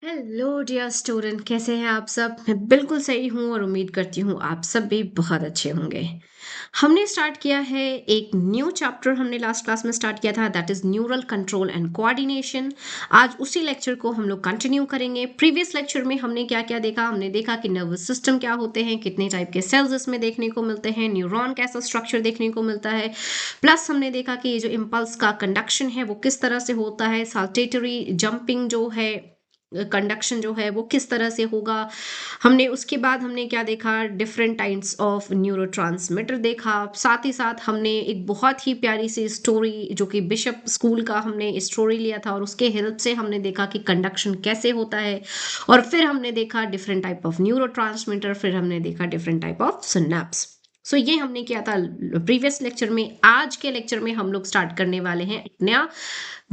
Hello dear student, कैसे हैं आप सब। मैं बिल्कुल सही हूँ और उम्मीद करती हूँ आप सब भी बहुत अच्छे होंगे। हमने स्टार्ट किया है एक न्यू चैप्टर। हमने लास्ट क्लास में स्टार्ट किया था, that is neural control and coordination. आज उसी लेक्चर को हम लोग कंटिन्यू करेंगे। प्रीवियस लेक्चर में हमने क्या क्या देखा। हमने देखा कि नर्वस सिस्टम क्या होते हैं, कितने टाइप के सेल्स इसमें देखने को मिलते हैं, न्यूरॉन कैसा स्ट्रक्चर देखने को मिलता है। प्लस हमने देखा कि ये जो इम्पल्स का कंडक्शन है वो किस तरह से होता है, साल्टेटरी जंपिंग जो है कंडक्शन जो है वो किस तरह से होगा। हमने उसके बाद हमने क्या देखा, डिफरेंट टाइप्स ऑफ न्यूरोट्रांसमीटर देखा। साथ ही साथ हमने एक बहुत ही प्यारी सी स्टोरी जो कि बिशप स्कूल का हमने स्टोरी लिया था और उसके हेल्प से हमने देखा कि कंडक्शन कैसे होता है। और फिर हमने देखा डिफरेंट टाइप ऑफ न्यूरोट्रांसमीटर, फिर हमने देखा डिफरेंट टाइप ऑफ सिनैप्स। सो ये हमने किया था प्रीवियस लेक्चर में। आज के लेक्चर में हम लोग स्टार्ट करने वाले हैं एक नया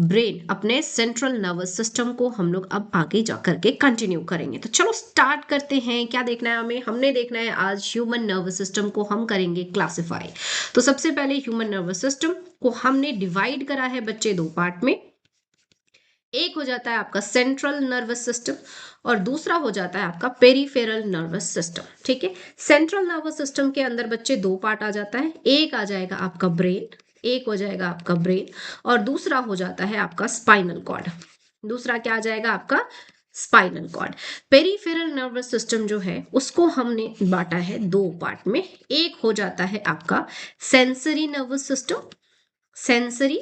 ब्रेन, अपने सेंट्रल नर्वस सिस्टम को हम लोग अब आगे जा करके कंटिन्यू करेंगे। तो चलो स्टार्ट करते हैं। क्या देखना है हमें, हमने देखना है आज ह्यूमन नर्वस सिस्टम को हम करेंगे क्लासिफाई। तो सबसे पहले ह्यूमन नर्वस सिस्टम को हमने डिवाइड करा है बच्चे दो पार्ट में। एक हो जाता है आपका सेंट्रल नर्वस सिस्टम और दूसरा हो जाता है आपका पेरिफेरल नर्वस सिस्टम। ठीक है, सेंट्रल नर्वस सिस्टम के अंदर बच्चे दो पार्ट आ जाता है। एक आ जाएगा आपका ब्रेन, एक हो जाएगा आपका ब्रेन और दूसरा हो जाता है आपका स्पाइनल कॉर्ड। दूसरा क्या आ जाएगा आपका spinal cord. Peripheral nervous system जो है उसको हमने बांटा है दो पार्ट में। एक हो जाता है आपका sensory nervous system, sensory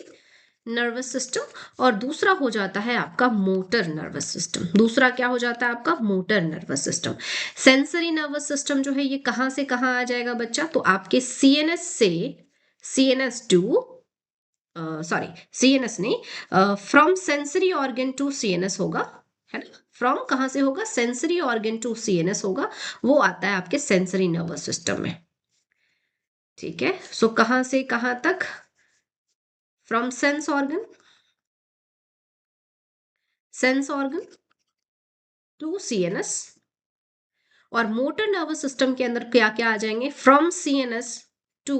nervous system, और दूसरा हो जाता है आपका मोटर नर्वस सिस्टम। दूसरा क्या हो जाता है आपका motor nervous system. Sensory nervous system जो है ये कहां से कहां आ जाएगा बच्चा, तो आपके सीएनएस से सीएनएस टू, सॉरी सीएनएस नहीं, from sensory organ to CNS होगा, है ना। फ्रॉम कहां से होगा, सेंसरी ऑर्गन टू सीएनएस होगा। वो आता है आपके सेंसरी नर्वस सिस्टम में। ठीक है, सो कहां से कहां तक, from sense organ to CNS. और मोटर नर्वस सिस्टम के अंदर क्या क्या आ जाएंगे, from CNS to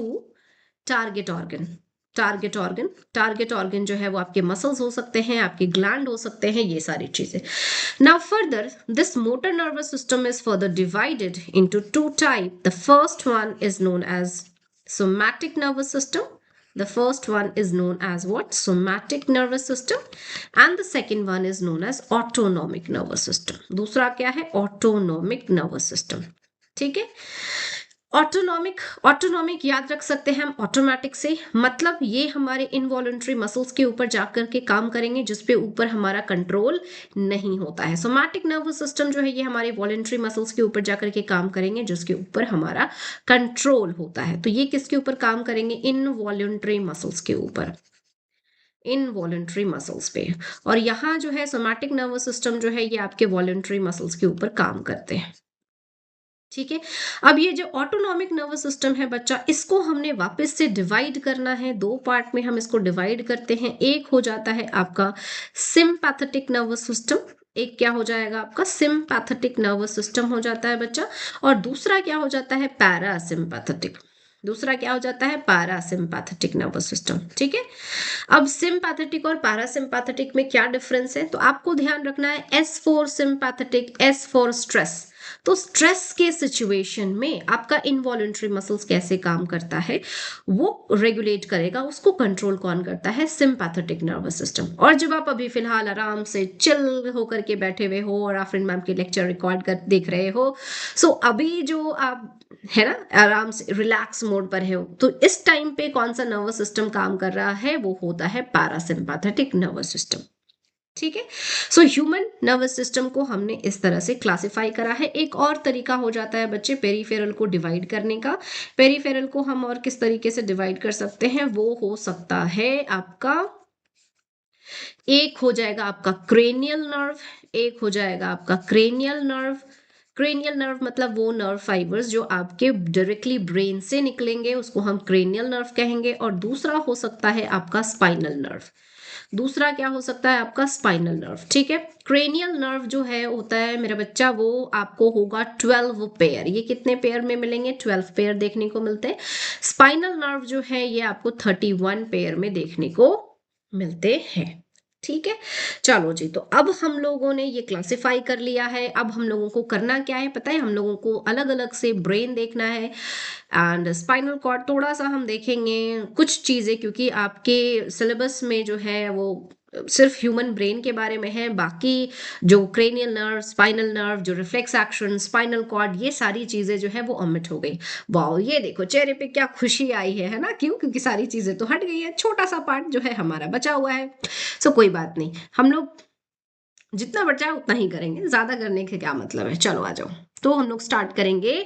target organ. Target organ जो है वो आपके मसल्स हो सकते हैं, आपके ग्लैंड हो सकते हैं, ये सारी चीजें। Now further this motor nervous system is further divided into two type. The first one is known as somatic nervous system. The first one is known as what, somatic nervous system, and the second one is known as autonomic nervous system. दूसरा क्या है, autonomic nervous system. ठीक है, autonomic, autonomic याद रख सकते हैं हम ऑटोमेटिक से, मतलब ये हमारे इनवॉलंटरी मसल्स के ऊपर जाकर के काम करेंगे जिसपे ऊपर हमारा कंट्रोल नहीं होता है। सोमैटिक नर्वस सिस्टम जो है ये हमारे वॉलंटरी मसल्स के ऊपर जाकर के काम करेंगे जिसके ऊपर हमारा कंट्रोल होता है। तो ये किसके ऊपर काम करेंगे, इनवॉलंटरी मसल्स के ऊपर, इनवॉलंटरी मसल्स पे। और यहाँ जो है सोमैटिक नर्वस सिस्टम जो है ये आपके वॉलंटरी मसल्स के ऊपर काम करते हैं। ठीक है, अब ये जो ऑटोनॉमिक नर्वस सिस्टम है बच्चा, इसको हमने वापस से डिवाइड करना है। दो पार्ट में हम इसको डिवाइड करते हैं। एक हो जाता है आपका सिंपैथेटिक नर्वस सिस्टम, एक क्या हो जाएगा आपका सिंपैथेटिक नर्वस सिस्टम हो जाता है बच्चा, और दूसरा क्या हो जाता है पैरासिम्पैथेटिक। दूसरा क्या हो जाता है पैरासिम्पैथेटिक नर्वस सिस्टम। ठीक है, अब सिंपैथेटिक और पैरासिम्पैथेटिक में क्या डिफरेंस है, तो आपको ध्यान रखना है S for sympathetic, S for stress. तो स्ट्रेस के सिचुएशन में आपका इनवॉलंटरी मसल्स कैसे काम करता है वो रेगुलेट करेगा, उसको कंट्रोल कौन करता है, सिंपैथेटिक नर्वस सिस्टम। और जब आप अभी फिलहाल आराम से चिल होकर के बैठे हुए हो और आफरीन मैम के लेक्चर रिकॉर्ड कर देख रहे हो, सो अभी जो आप है ना आराम से रिलैक्स मोड पर है, तो इस टाइम पे कौन सा नर्वस सिस्टम काम कर रहा है, वो होता है पैरासिम्पैथेटिक नर्वस सिस्टम। ठीक है, सो ह्यूमन नर्वस सिस्टम को हमने इस तरह से क्लासिफाई करा है। एक और तरीका हो जाता है बच्चे पेरिफेरल को डिवाइड करने का। पेरिफेरल को हम और किस तरीके से डिवाइड कर सकते हैं, वो हो सकता है आपका, एक हो जाएगा आपका क्रेनियल नर्व, एक हो जाएगा आपका क्रेनियल नर्व। क्रेनियल नर्व मतलब वो नर्व फाइबर्स जो आपके डायरेक्टली ब्रेन से निकलेंगे, उसको हम क्रेनियल नर्व कहेंगे। और दूसरा हो सकता है आपका स्पाइनल नर्व। दूसरा क्या हो सकता है आपका स्पाइनल नर्व। ठीक है, क्रेनियल नर्व जो है होता है मेरा बच्चा, वो आपको होगा 12 पेयर। ये कितने पेयर में मिलेंगे, 12 पेयर देखने को मिलते हैं। स्पाइनल नर्व जो है ये आपको 31 पेयर में देखने को मिलते हैं। ठीक है, चलो जी, तो अब हम लोगों ने ये क्लासिफाई कर लिया है। अब हम लोगों को करना क्या है पता है, हम लोगों को अलग अलग से ब्रेन देखना है एंड स्पाइनल कॉर्ड थोड़ा सा हम देखेंगे, कुछ चीजें, क्योंकि आपके सिलेबस में जो है वो सिर्फ ह्यूमन ब्रेन के बारे में है, बाकी जो क्रेनियल नर्व, स्पाइनल नर्व, जो रिफ्लेक्स एक्शन, स्पाइनल कॉर्ड, ये सारी चीजें जो है वो ओमिट हो गई। वाओ, ये देखो चेहरे पे क्या खुशी आई है ना? क्यों? क्योंकि सारी चीजें तो हट गई है, छोटा सा पार्ट जो है हमारा बचा हुआ है। सो कोई बात नहीं, हम लोग जितना बचा है उतना ही करेंगे, ज्यादा करने के क्या मतलब है। चलो आ जाओ, तो हम लोग स्टार्ट करेंगे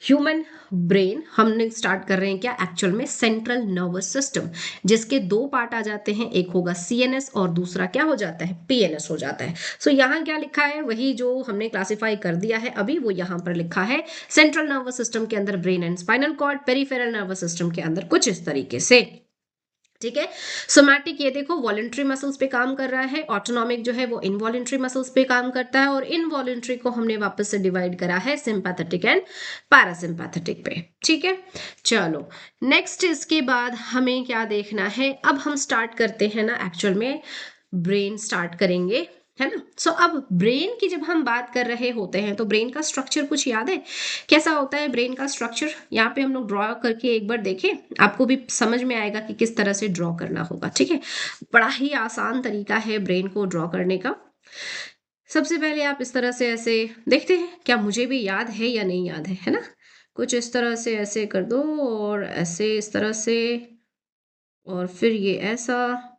ह्यूमन ब्रेन। हमने स्टार्ट कर रहे हैं क्या, एक्चुअल में सेंट्रल नर्वस सिस्टम, जिसके दो पार्ट आ जाते हैं, एक होगा सीएनएस और दूसरा क्या हो जाता है, पीएनएस हो जाता है। सो यहाँ क्या लिखा है, वही जो हमने क्लासिफाई कर दिया है अभी, वो यहाँ पर लिखा है। सेंट्रल नर्वस सिस्टम के अंदर brain and spinal cord, peripheral nervous system के अंदर कुछ इस तरीके से। ठीक है, सोमैटिक ये देखो वॉलेंट्री मसल्स पे काम कर रहा है, ऑटोनॉमिक जो है वो इनवॉलेंट्री मसल्स पे काम करता है, और इनवॉलेंट्री को हमने वापस से डिवाइड करा है सिंपैथेटिक एंड पैरासिम्पैथेटिक पे। ठीक है, चलो नेक्स्ट इसके बाद हमें क्या देखना है, अब हम स्टार्ट करते हैं ना, एक्चुअल में ब्रेन स्टार्ट करेंगे, है ना? सो अब ब्रेन की जब हम बात कर रहे होते हैं तो ब्रेन का स्ट्रक्चर कुछ याद है, कैसा होता है ब्रेन का स्ट्रक्चर? यहाँ पे हम लोग ड्रॉ करके एक बार देखें, आपको भी समझ में आएगा कि किस तरह से ड्रॉ करना होगा। ठीक है, बड़ा ही आसान तरीका है ब्रेन को ड्रॉ करने का। सबसे पहले आप इस तरह से ऐसे देखते हैं, क्या मुझे भी याद है या नहीं याद है ना? कुछ इस तरह से ऐसे कर दो, और ऐसे इस तरह से, और फिर ये ऐसा,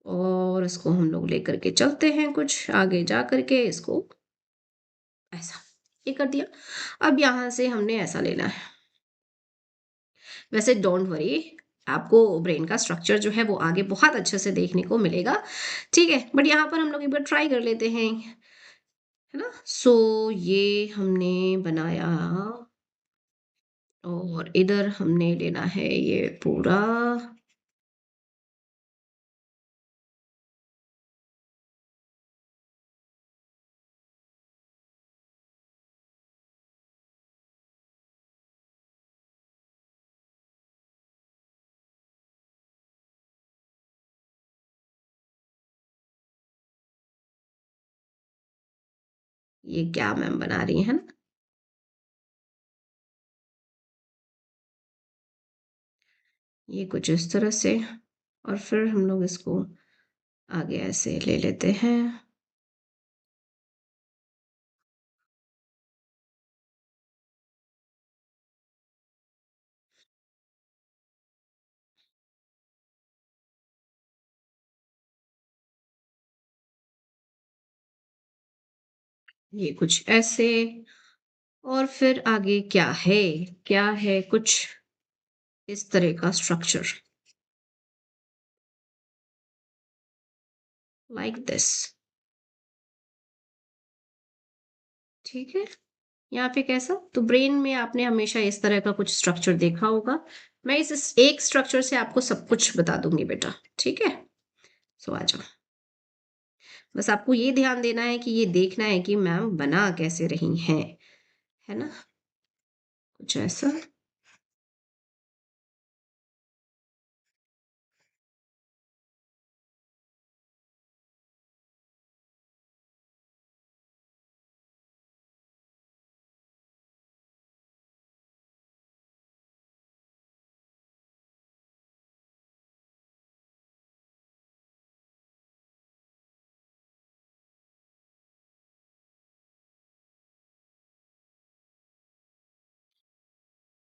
और इसको हम लोग लेकर के चलते हैं कुछ आगे जा करके, इसको ऐसा, ये कर दिया। अब यहां से हमने ऐसा लेना है। वैसे डोंट वरी, आपको ब्रेन का स्ट्रक्चर जो है वो आगे बहुत अच्छे से देखने को मिलेगा। ठीक है, बट यहाँ पर हम लोग एक बार ट्राई कर लेते हैं, है ना? सो ये हमने बनाया, और इधर हमने लेना है ये पूरा, ये क्या मैम बना रही है ना, ये कुछ इस तरह से, और फिर हम लोग इसको आगे ऐसे ले लेते हैं। ये कुछ ऐसे, और फिर आगे क्या है कुछ इस तरह का स्ट्रक्चर, लाइक दिस। ठीक है, यहाँ पे कैसा, तो ब्रेन में आपने हमेशा इस तरह का कुछ स्ट्रक्चर देखा होगा। मैं इस एक स्ट्रक्चर से आपको सब कुछ बता दूंगी बेटा। ठीक है, सो आ जाओ, बस आपको ये ध्यान देना है कि ये देखना है कि मैम बना कैसे रही हैं, है ना? कुछ ऐसा,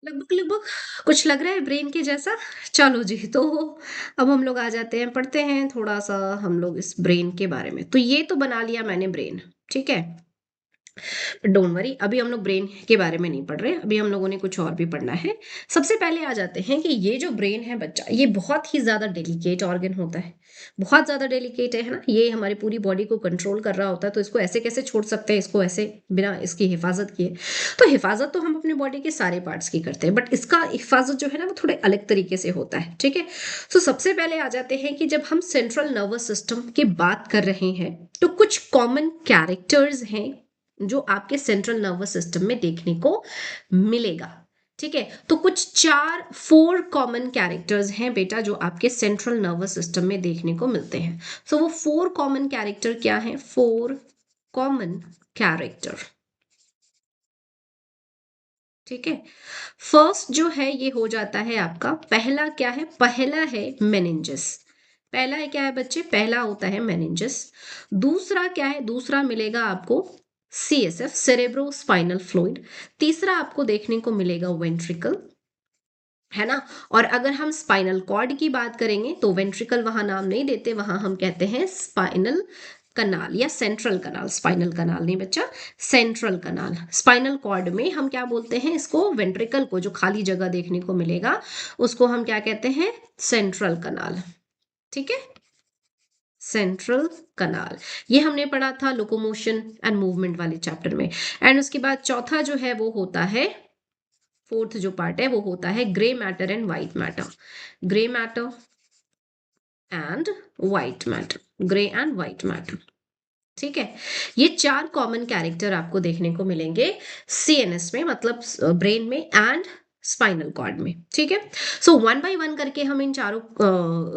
लगभग लगभग कुछ लग रहा है ब्रेन के जैसा। चलो जी, तो अब हम लोग आ जाते हैं, पढ़ते हैं थोड़ा सा हम लोग इस ब्रेन के बारे में। तो ये तो बना लिया मैंने ब्रेन, ठीक है, डोंट वरी, अभी हम लोग ब्रेन के बारे में नहीं पढ़ रहे, अभी हम लोगों ने कुछ और भी पढ़ना है। सबसे पहले आ जाते हैं कि ये जो ब्रेन है बच्चा, ये बहुत ही ज्यादा डेलिकेट ऑर्गन होता है, बहुत ज्यादा डेलिकेट है ना? ये हमारी पूरी बॉडी को कंट्रोल कर रहा होता है, तो इसको ऐसे कैसे छोड़ सकते हैं, इसको ऐसे बिना इसकी हिफाजत किए? तो हिफाजत तो हम अपने बॉडी के सारे पार्ट्स की करते हैं, बट इसका हिफाजत जो है ना वो थोड़े अलग तरीके से होता है। ठीक है, तो सबसे पहले आ जाते हैं कि जब हम सेंट्रल नर्वस सिस्टम की बात कर रहे हैं, तो कुछ कॉमन कैरेक्टर्स हैं जो आपके सेंट्रल नर्वस सिस्टम में देखने को मिलेगा। ठीक है, तो कुछ 4 कॉमन कैरेक्टर्स हैं बेटा जो आपके सेंट्रल नर्वस सिस्टम में देखने को मिलते हैं। सो वो 4 कॉमन कैरेक्टर क्या हैं? 4 कॉमन कैरेक्टर। ठीक है, फर्स्ट जो है ये हो जाता है आपका, पहला क्या है? पहला है मेनिंजस। पहला है क्या है बच्चे? पहला होता है मेनिंजस। दूसरा क्या है? दूसरा मिलेगा आपको CSF, सेरेब्रो स्पाइनल फ्लूइड। तीसरा आपको देखने को मिलेगा वेंट्रिकल, है ना। और अगर हम स्पाइनल कॉर्ड की बात करेंगे तो वेंट्रिकल वहां नाम नहीं देते, वहां हम कहते हैं स्पाइनल कनाल या सेंट्रल कनाल। स्पाइनल कनाल नहीं बच्चा, सेंट्रल कनाल। स्पाइनल कॉर्ड में हम क्या बोलते हैं इसको? वेंट्रिकल को, जो खाली जगह देखने को मिलेगा उसको हम क्या कहते हैं? सेंट्रल कनाल। ठीक है, सेंट्रल कनाल। ये हमने पढ़ा था लोकोमोशन एंड मूवमेंट वाले चैप्टर में। एंड उसके बाद चौथा जो है वो होता है, फोर्थ जो पार्ट है वो होता है grey matter and white matter. Grey matter and white matter, grey and white matter. ठीक है, ये 4 कॉमन कैरेक्टर आपको देखने को मिलेंगे CNS में, मतलब ब्रेन में एंड स्पाइनल कॉर्ड में। ठीक है, सो वन बाय वन करके हम इन चारों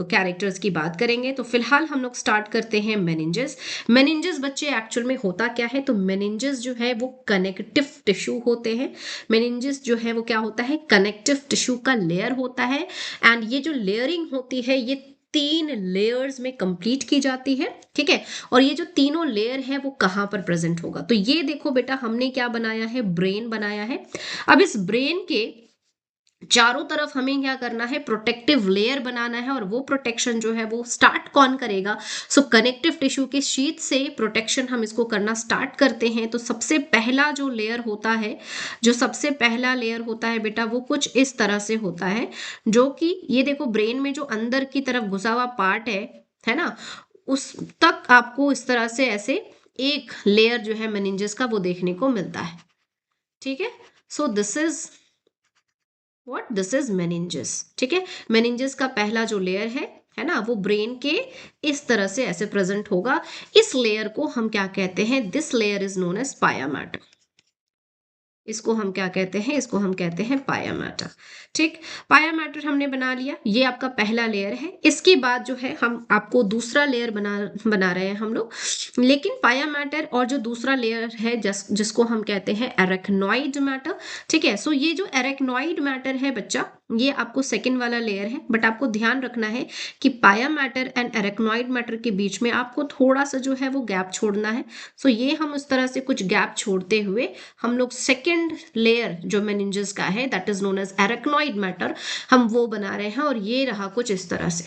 कैरेक्टर्स की बात करेंगे। तो फिलहाल हम लोग स्टार्ट करते हैं मेनिंजेस। मेनिंजेस बच्चे एक्चुअल में होता क्या है? तो मेनिंजेस जो है वो कनेक्टिव टिश्यू होते हैं। मेनिंजेस जो है वो क्या होता है? कनेक्टिव टिश्यू का लेयर होता है। एंड ये जो लेयरिंग होती है ये 3 लेयर्स में कंप्लीट की जाती है। ठीक है, और ये जो तीनों लेयर है वो कहाँ पर प्रेजेंट होगा? तो ये देखो बेटा, हमने क्या बनाया है? ब्रेन बनाया है। अब इस ब्रेन के चारों तरफ हमें क्या करना है? प्रोटेक्टिव लेयर बनाना है। और वो प्रोटेक्शन जो है वो स्टार्ट कौन करेगा? सो कनेक्टिव टिश्यू के शीट से प्रोटेक्शन हम इसको करना स्टार्ट करते हैं। तो सबसे पहला जो लेयर होता है, जो सबसे पहला लेयर होता है बेटा, वो कुछ इस तरह से होता है, जो कि ये देखो ब्रेन में जो अंदर की तरफ घुसा हुआ पार्ट है ना, उस तक आपको इस तरह से ऐसे एक लेयर जो है मेनिंजेस का वो देखने को मिलता है। ठीक है, so this is what? This is meninges. ठीक है, मेनिंजेस का पहला जो लेयर है ना, वो ब्रेन के इस तरह से ऐसे प्रेजेंट होगा। इस लेयर को हम क्या कहते हैं? This layer is known as pia mater. इसको हम क्या कहते हैं? इसको हम कहते हैं पाया मैटर। ठीक, पाया मैटर हमने बना लिया, ये आपका पहला लेयर है। इसके बाद जो है हम आपको दूसरा लेयर बना रहे हैं हम लोग। लेकिन पाया मैटर और जो दूसरा लेयर है जिसको हम कहते हैं एरेक्नॉइड मैटर। ठीक है, सो ये जो एरेक्नॉइड मैटर है बच्चा, ये आपको सेकेंड वाला लेयर है। बट आपको ध्यान रखना है कि पाया मैटर एंड एरेक्नॉइड मैटर के बीच में आपको थोड़ा सा जो है वो गैप छोड़ना है। सो ये हम उस तरह से कुछ गैप छोड़ते हुए हम लोग सेकेंड लेयर जो मेनिंजेस का है, that is known as arachnoid mater, हम वो बना रहे हैं। और ये रहा कुछ इस तरह से,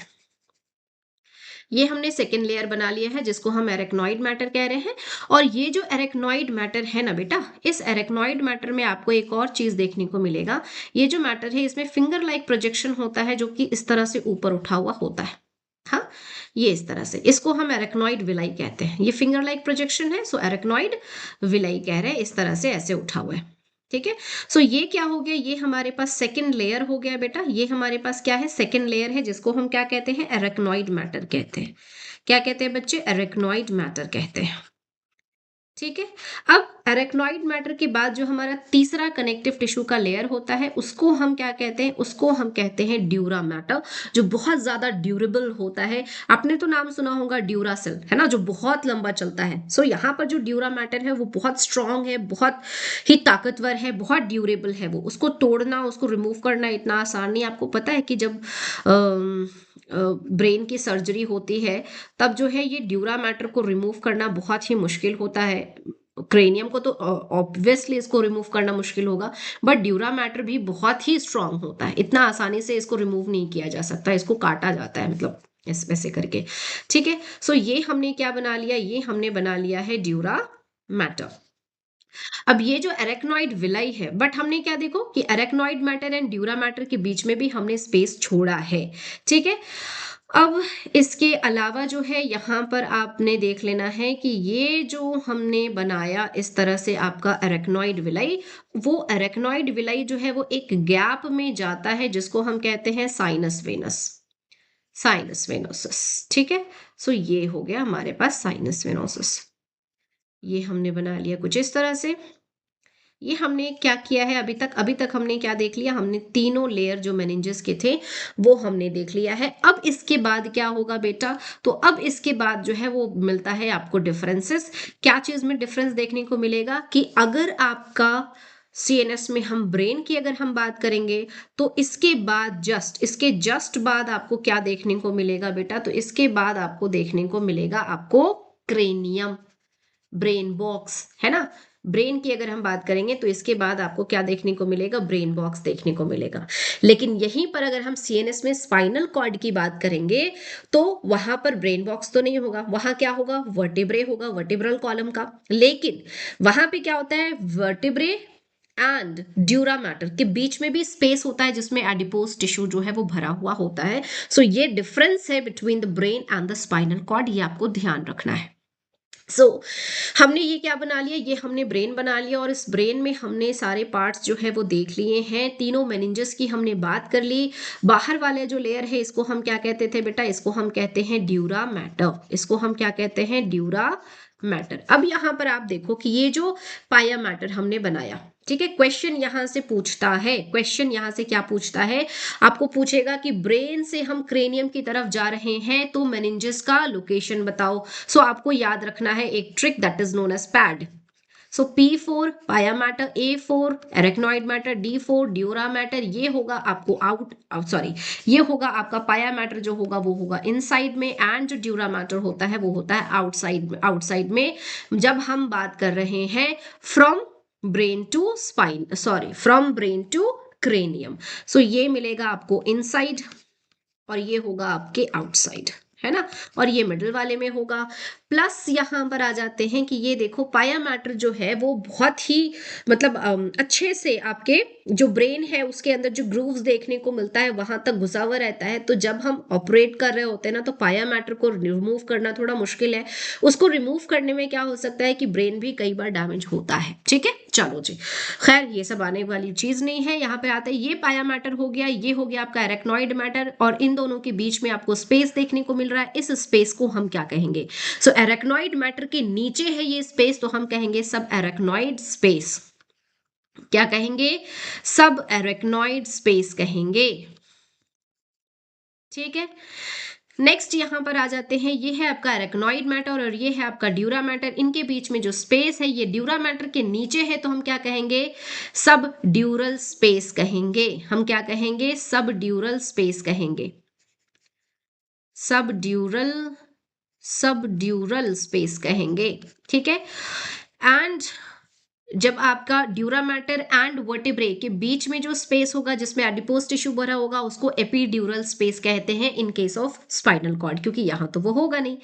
ये हमने सेकेंड लेयर बना लिया है जिसको हम एरेक्नॉइड मैटर कह रहे हैं। और ये जो एरेक्नॉइड मैटर है ना बेटा, इस एरेक्नॉइड मैटर में आपको एक और चीज देखने को मिलेगा। ये जो मैटर है इसमें फिंगर लाइक प्रोजेक्शन होता है, जो कि इस तरह से ऊपर उठा हुआ होता है। हाँ, ये इस तरह से, इसको हम एरेक्नॉइड विलाई कहते हैं। ये फिंगर लाइक प्रोजेक्शन है, सो एरेक्नॉइड विलाई कह रहे हैं, इस तरह से ऐसे उठा हुआ है। ठीक है, सो ये क्या हो गया? ये हमारे पास सेकंड लेयर हो गया बेटा। ये हमारे पास क्या है? सेकंड लेयर है, जिसको हम क्या कहते हैं? एरेक्नॉइड मैटर कहते हैं। क्या कहते हैं बच्चे? एरेक्नॉइड मैटर कहते हैं। ठीक है, अब एरेक्नॉइड मैटर के बाद जो हमारा तीसरा कनेक्टिव टिश्यू का लेयर होता है उसको हम क्या कहते हैं? उसको हम कहते हैं ड्यूरा मैटर, जो बहुत ज्यादा ड्यूरेबल होता है। आपने तो नाम सुना होगा ड्यूरासेल, है ना, जो बहुत लंबा चलता है। सो यहाँ पर जो ड्यूरा मैटर है वो बहुत स्ट्रांग है, बहुत ही ताकतवर है, बहुत ड्यूरेबल है। वो उसको तोड़ना, उसको रिमूव करना इतना आसान नहीं। आपको पता है कि जब ब्रेन की सर्जरी होती है तब जो है ये ड्यूरा मैटर को रिमूव करना बहुत ही मुश्किल होता है। क्रेनियम को तो ऑब्वियसली इसको रिमूव करना मुश्किल होगा, बट ड्यूरा मैटर भी बहुत ही स्ट्रांग होता है। इतना आसानी से इसको रिमूव नहीं किया जा सकता, इसको काटा जाता है, मतलब इस वैसे करके। ठीक है, सो ये हमने क्या बना लिया? ये हमने बना लिया है ड्यूरा मैटर। अब ये जो एरेक्नॉइड विलाई है, बट हमने क्या देखो कि arachnoid matter and dura mater के बीच में भी हमने स्पेस छोड़ा है। ठीक है, अब इसके अलावा जो है यहाँ पर आपने देख लेना है कि ये जो हमने बनाया इस तरह से आपका एरेक्नॉइड विलाई, वो एरेक्नॉइड विलाई जो है वो एक गैप में जाता है जिसको हम कहते हैं साइनस वेनस, साइनस वेनोसिस। ठीक है, सो ये हो गया हमारे पास साइनस वेनोसिस। ये हमने बना लिया कुछ इस तरह से। ये हमने क्या किया है अभी तक हमने क्या देख लिया, हमने तीनों लेयर जो मेनिंजेस के थे वो हमने देख लिया है। अब इसके बाद क्या होगा बेटा, तो अब इसके बाद जो है वो मिलता है आपको डिफरेंसेस। क्या चीज में डिफरेंस देखने को मिलेगा कि अगर आपका सीएनएस में हम ब्रेन की अगर हम बात करेंगे तो इसके बाद इसके जस्ट बाद आपको क्या देखने को मिलेगा बेटा, तो इसके बाद आपको देखने को मिलेगा आपको क्रेनियम, ब्रेन बॉक्स, है ना। ब्रेन की अगर हम बात करेंगे तो इसके बाद आपको क्या देखने को मिलेगा, ब्रेन बॉक्स देखने को मिलेगा। लेकिन यहीं पर अगर हम सीएनएस में स्पाइनल कॉर्ड की बात करेंगे तो वहां पर ब्रेन बॉक्स तो नहीं होगा, वहां क्या होगा, वर्टिब्रे होगा, वर्टिब्रल कॉलम का। लेकिन वहां पे क्या होता है, वर्टिब्रे एंड ड्यूरा मैटर के बीच में भी स्पेस होता है जिसमें एडिपोज टिश्यू जो है वो भरा हुआ होता है। सो ये डिफरेंस है between the brain and the spinal cord, ये आपको ध्यान रखना है। हमने ये क्या बना लिया, ये हमने ब्रेन बना लिया और इस ब्रेन में हमने सारे पार्ट्स जो है वो देख लिए हैं। तीनों मेनिंजेस की हमने बात कर ली। बाहर वाले जो लेयर है इसको हम क्या कहते थे बेटा, इसको हम कहते हैं ड्यूरा मैटर, इसको हम क्या कहते हैं, ड्यूरा मैटर। अब यहां पर आप देखो कि ये जो पाया मैटर हमने बनाया, ठीक है, क्वेश्चन यहां से पूछता है, क्वेश्चन यहां से क्या पूछता है, आपको पूछेगा कि ब्रेन से हम क्रेनियम की तरफ जा रहे हैं तो मेनिंजेस का लोकेशन बताओ। सो आपको याद रखना है एक trick that is known as pad. So P4 pia mater, A4 arachnoid mater, D4 dura mater, ये होगा आपको ये होगा आपका पाया मैटर जो होगा वो होगा इनसाइड में, एंड जो ड्यूरा मैटर होता है वो होता है आउटसाइड में जब हम बात कर रहे हैं from brain to from brain to cranium. So ये मिलेगा आपको इनसाइड और ये होगा आपके आउटसाइड, है ना, और ये मिडिल वाले में होगा। प्लस यहां पर आ जाते हैं कि ये देखो पाया मैटर जो है वो बहुत ही मतलब अच्छे से आपके जो ब्रेन है उसके अंदर जो ग्रूव्स देखने को मिलता है वहां तक घुसा हुआ रहता है। तो जब हम ऑपरेट कर रहे होते हैं ना तो पाया मैटर को रिमूव करना थोड़ा मुश्किल है। उसको रिमूव करने में क्या हो सकता है कि ब्रेन भी कई बार डैमेज होता है। ठीक है, चलो जी, खैर ये सब आने वाली चीज नहीं है। यहाँ पे आता है ये पाया मैटर हो गया, ये हो गया आपका एरेक्नॉइड मैटर, और इन दोनों के बीच में आपको स्पेस देखने को मिल रहा है। इस स्पेस को हम क्या कहेंगे, सो एरेक्नॉइड मैटर के नीचे है ये स्पेस तो हम कहेंगे सब एरेक्नॉइड स्पेस। क्या कहेंगे, सब एरेक्नॉइड स्पेस कहेंगे। ठीक है, नेक्स्ट यहां पर आ जाते हैं, ये है आपका एरेक्नॉइड मैटर और ये है आपका ड्यूरा मैटर। इनके बीच में जो स्पेस है ये ड्यूरा मैटर के नीचे है तो हम क्या कहेंगे, सब ड्यूरल स्पेस कहेंगे। हम क्या कहेंगे, सब ड्यूरल स्पेस कहेंगे, सब ड्यूरल स्पेस कहेंगे। ठीक है, एंड जब आपका ड्यूरा मैटर एंड वर्टिब्रे के बीच में जो स्पेस होगा जिसमें एडिपोज टिश्यू भरा होगा उसको एपीड्यूरल स्पेस कहते हैं in case of spinal cord, क्योंकि यहां तो वो होगा नहीं,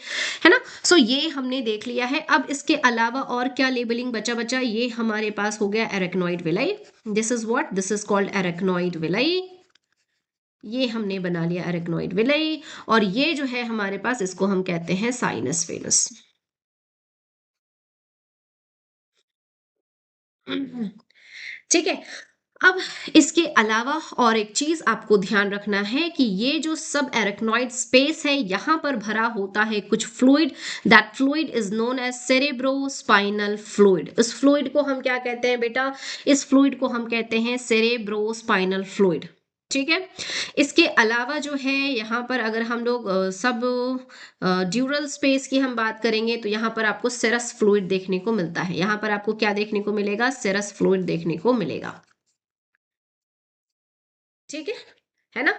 है ना। सो ये हमने देख लिया है। अब इसके अलावा और क्या लेबलिंग बचा, ये हमारे पास हो गया arachnoid villi. This is what, this is called arachnoid villi. ये हमने बना लिया एरेक्नॉइड विलाई, और ये जो है हमारे पास इसको हम कहते हैं साइनस वेनस। ठीक है, अब इसके अलावा और एक चीज आपको ध्यान रखना है कि ये जो सब एरेक्नॉइड स्पेस है यहां पर भरा होता है कुछ fluid, that fluid is known as cerebrospinal fluid. इस फ्लूइड को हम क्या कहते हैं बेटा, इस फ्लूइड को हम कहते हैं सेरेब्रोस्पाइनल फ्लूइड। ठीक है, इसके अलावा जो है यहाँ पर अगर हम लोग सब ड्यूरल स्पेस की हम बात करेंगे तो यहाँ पर आपको सेरस फ्लूइड देखने को मिलता है। यहाँ पर आपको क्या देखने को मिलेगा, सेरस फ्लूइड देखने को मिलेगा। ठीक है ना।